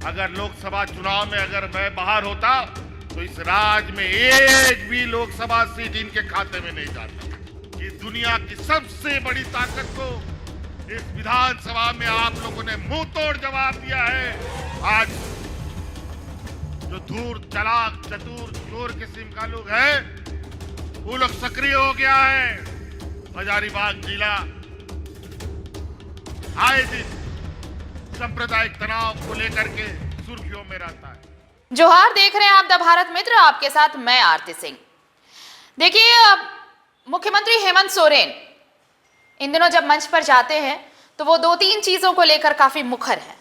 अगर लोकसभा चुनाव में अगर मैं बाहर होता तो इस राज्य में एक भी लोकसभा सीट इनके खाते में नहीं जाता। कि दुनिया की सबसे बड़ी ताकत को इस विधानसभा में आप लोगों ने मुंह तोड़ जवाब दिया है। आज जो धूर चालाक चतुर चोर किस्म का लोग है वो लोग सक्रिय हो गया है। हजारीबाग जिला आए दिन सांप्रदायिक तनाव को लेकर के सुर्खियों में रहता है। जोहार, देख रहे हैं आप द भारत मित्र, आपके साथ मैं आरती सिंह। देखिए, मुख्यमंत्री हेमंत सोरेन इन दिनों जब मंच पर जाते हैं तो वो दो तीन चीजों को लेकर काफी मुखर हैं।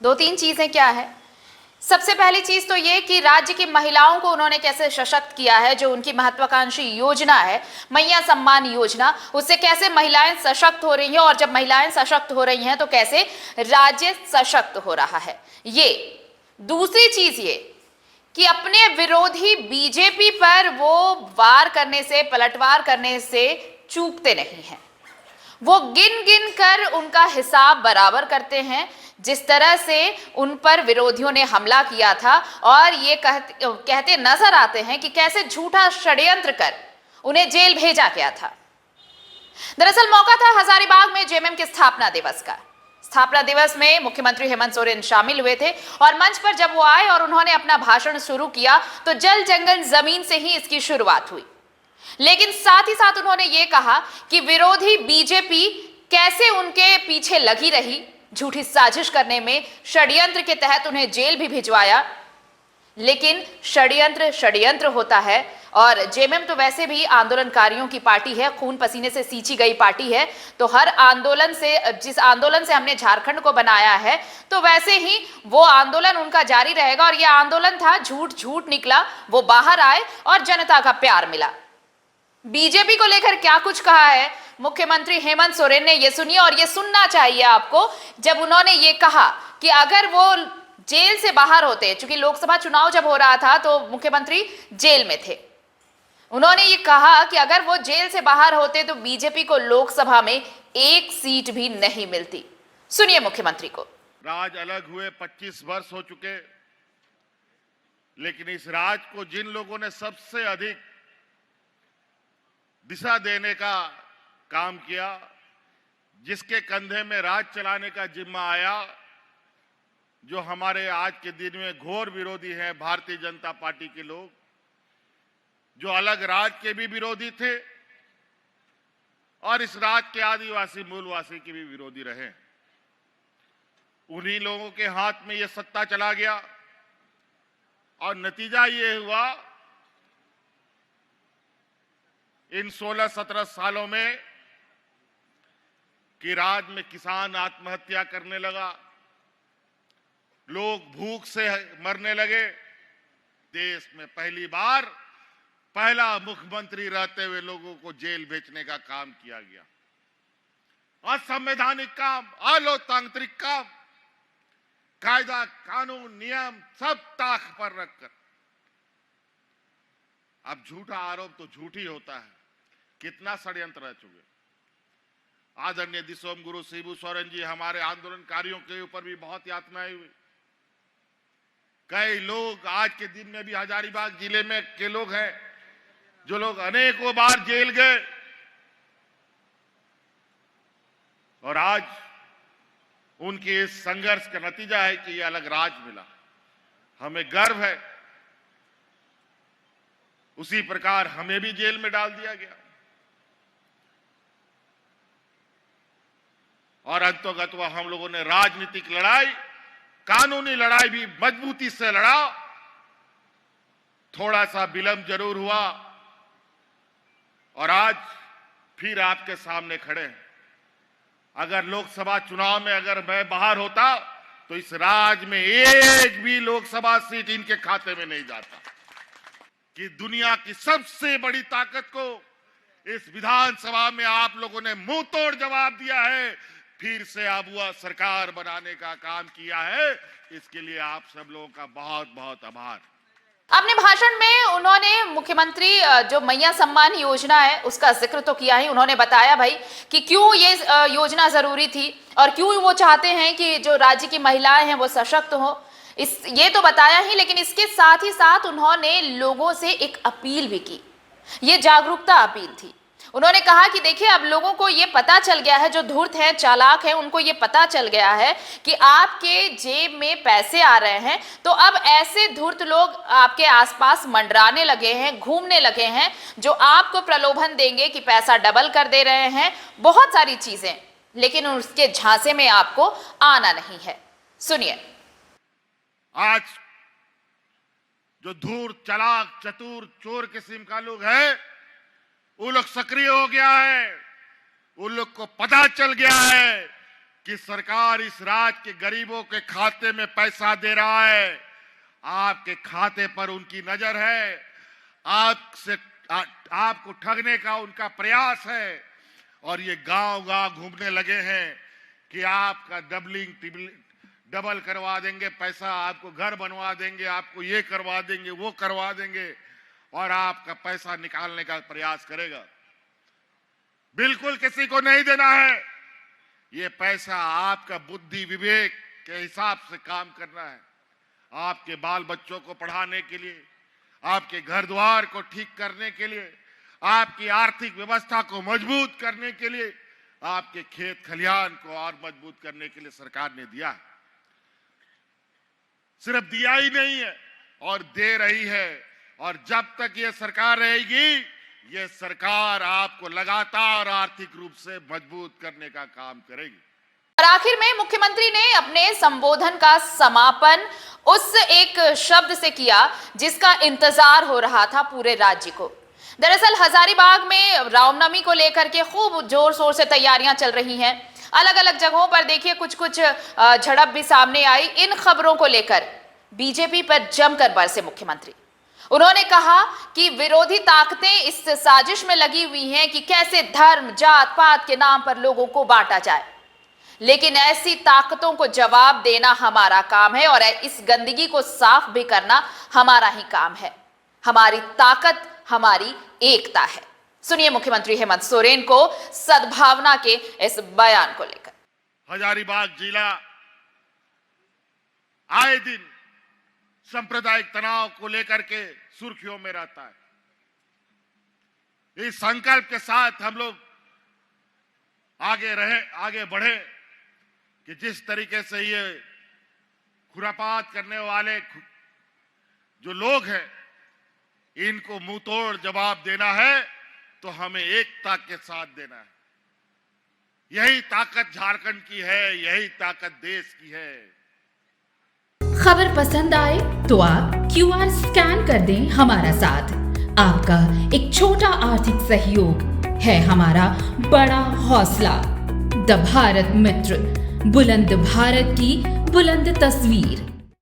दो तीन चीजें क्या है? सबसे पहली चीज तो ये कि राज्य की महिलाओं को उन्होंने कैसे सशक्त किया है। जो उनकी महत्वाकांक्षी योजना है मैया सम्मान योजना, उससे कैसे महिलाएं सशक्त हो रही हैं, और जब महिलाएं सशक्त हो रही हैं तो कैसे राज्य सशक्त हो रहा है। ये दूसरी चीज ये कि अपने विरोधी बीजेपी पर वो वार करने से, पलटवार करने से चूकते नहीं हैं। वो गिन गिन कर उनका हिसाब बराबर करते हैं। जिस तरह से उन पर विरोधियों ने हमला किया था और ये कहते नजर आते हैं कि कैसे झूठा षड्यंत्र कर उन्हें जेल भेजा गया था। दरअसल मौका था हजारीबाग में जेएमएम के स्थापना दिवस का। स्थापना दिवस में मुख्यमंत्री हेमंत सोरेन शामिल हुए थे और मंच पर जब वो आए और उन्होंने अपना भाषण शुरू किया तो जल जंगल जमीन से ही इसकी शुरुआत हुई। लेकिन साथ ही साथ उन्होंने ये कहा कि विरोधी बीजेपी कैसे उनके पीछे लगी रही, झूठी साजिश करने में, षड्यंत्र के तहत उन्हें जेल भी भिजवाया। लेकिन षड्यंत्र होता है और जेएमएम तो वैसे भी आंदोलनकारियों की पार्टी है, खून पसीने से सींची गई पार्टी है। तो हर आंदोलन से, जिस आंदोलन से हमने झारखंड को बनाया है, तो वैसे ही वो आंदोलन उनका जारी रहेगा। और ये आंदोलन था, झूठ झूठ निकला, वो बाहर आए और जनता का प्यार मिला। बीजेपी को लेकर क्या कुछ कहा है मुख्यमंत्री हेमंत सोरेन ने, ये सुनिए। और ये सुनना चाहिए आपको, जब उन्होंने ये कहा कि अगर वो जेल से बाहर होते, चूंकि लोकसभा चुनाव जब हो रहा था तो मुख्यमंत्री जेल में थे, उन्होंने ये कहा कि अगर वो जेल से बाहर होते तो बीजेपी को लोकसभा में एक सीट भी नहीं मिलती। सुनिए मुख्यमंत्री को। राज अलग हुए 25 वर्ष हो चुके, लेकिन इस राज को जिन लोगों ने सबसे अधिक दिशा देने का काम किया, जिसके कंधे में राज चलाने का जिम्मा आया, जो हमारे आज के दिन में घोर विरोधी हैं भारतीय जनता पार्टी के लोग, जो अलग राज के भी विरोधी थे और इस राज के आदिवासी मूलवासी के भी विरोधी रहे, उन्हीं लोगों के हाथ में यह सत्ता चला गया। और नतीजा ये हुआ, इन 16-17 सालों में कि राज्य में किसान आत्महत्या करने लगा, लोग भूख से मरने लगे। देश में पहली बार पहला मुख्यमंत्री रहते हुए लोगों को जेल भेजने का काम किया गया। असंवैधानिक काम, अलोकतांत्रिक काम, कायदा कानून नियम सब ताक पर रखकर। अब झूठा आरोप तो झूठ ही होता है, कितना षड्यंत्र रह चुके। आदरणीय दिसोम गुरु शिबू सोरेन जी, हमारे आंदोलनकारियों के ऊपर भी बहुत यातनाएं हुई। कई लोग आज के दिन में भी हजारीबाग जिले में के लोग हैं जो लोग अनेकों बार जेल गए और आज उनके इस संघर्ष का नतीजा है कि ये अलग राज मिला। हमें गर्व है। उसी प्रकार हमें भी जेल में डाल दिया गया और अंतोगत्वा हम लोगों ने राजनीतिक लड़ाई, कानूनी लड़ाई भी मजबूती से लड़ा। थोड़ा सा विलंब जरूर हुआ और आज फिर आपके सामने खड़े हैं। अगर लोकसभा चुनाव में अगर मैं बाहर होता तो इस राज्य में एक भी लोकसभा सीट इनके खाते में नहीं जाता। कि दुनिया की सबसे बड़ी ताकत को इस विधानसभा में आप लोगों ने मुंह तोड़ जवाब दिया है, फिर से आबुआ सरकार बनाने का काम किया है। इसके लिए आप सब लोगों का बहुत बहुत आभार। अपने भाषण में उन्होंने मुख्यमंत्री जो मैया सम्मान योजना है उसका जिक्र तो किया ही। उन्होंने बताया भाई कि क्यों ये योजना जरूरी थी और क्यों वो चाहते हैं कि जो राज्य की महिलाएं हैं वो सशक्त हो। ये तो बताया ही, लेकिन इसके साथ ही साथ उन्होंने लोगों से एक अपील भी की। ये जागरूकता अपील थी। उन्होंने कहा कि देखिए, अब लोगों को ये पता चल गया है, जो धूर्त हैं, चालाक हैं, उनको ये पता चल गया है कि आपके जेब में पैसे आ रहे हैं, तो अब ऐसे धूर्त लोग आपके आसपास मंडराने लगे हैं, घूमने लगे हैं, जो आपको प्रलोभन देंगे कि पैसा डबल कर दे रहे हैं, बहुत सारी चीजें, लेकिन उसके झांसे में आपको आना नहीं है। सुनिए। आज जो धूर्त, चालाक, चतुर, चोर किस्म का लोग है, वो लोग सक्रिय हो गया है। उन लोग को पता चल गया है कि सरकार इस राज्य के गरीबों के खाते में पैसा दे रहा है। आपके खाते पर उनकी नजर है। आपको ठगने का उनका प्रयास है, और ये गांव-गांव घूमने लगे हैं कि आपका डबल करवा देंगे पैसा, आपको घर बनवा देंगे, आपको ये करवा देंगे, वो करवा देंगे, और आपका पैसा निकालने का प्रयास करेगा। बिल्कुल किसी को नहीं देना है। ये पैसा आपका बुद्धि विवेक के हिसाब से काम करना है। आपके बाल बच्चों को पढ़ाने के लिए, आपके घर द्वार को ठीक करने के लिए, आपकी आर्थिक व्यवस्था को मजबूत करने के लिए, आपके खेत खलिहान को और मजबूत करने के लिए सरकार ने दिया है। सिर्फ दिया ही नहीं है, और दे रही है। और जब तक ये सरकार रहेगी, ये सरकार आपको लगातार आर्थिक रूप से मजबूत करने का काम करेगी। और आखिर में मुख्यमंत्री ने अपने संबोधन का समापन उस एक शब्द से किया जिसका इंतजार हो रहा था पूरे राज्य को। दरअसल हजारीबाग में रामनवमी को लेकर के खूब जोर शोर से तैयारियां चल रही हैं। अलग अलग जगहों पर देखिए कुछ झड़प भी सामने आई। इन खबरों को लेकर बीजेपी पर जमकर बरसे मुख्यमंत्री। उन्होंने कहा कि विरोधी ताकतें इस साजिश में लगी हुई हैं कि कैसे धर्म, जात पात के नाम पर लोगों को बांटा जाए, लेकिन ऐसी ताकतों को जवाब देना हमारा काम है, और इस गंदगी को साफ भी करना हमारा ही काम है। हमारी ताकत हमारी एकता है। सुनिए मुख्यमंत्री हेमंत सोरेन को सद्भावना के इस बयान को लेकर। हजारीबाग जिला आए दिन सांप्रदायिक तनाव को लेकर के सुर्खियों में रहता है। इस संकल्प के साथ हम लोग आगे बढ़े कि जिस तरीके से ये खुरापात करने वाले जो लोग हैं, इनको मुंह तोड़ जवाब देना है, तो हमें एकता के साथ देना है। यही ताकत झारखंड की है, यही ताकत देश की है। खबर पसंद आए तो आप QR स्कैन कर दें हमारा साथ। आपका एक छोटा आर्थिक सहयोग है हमारा बड़ा हौसला। द भारत मित्र, बुलंद भारत की बुलंद तस्वीर।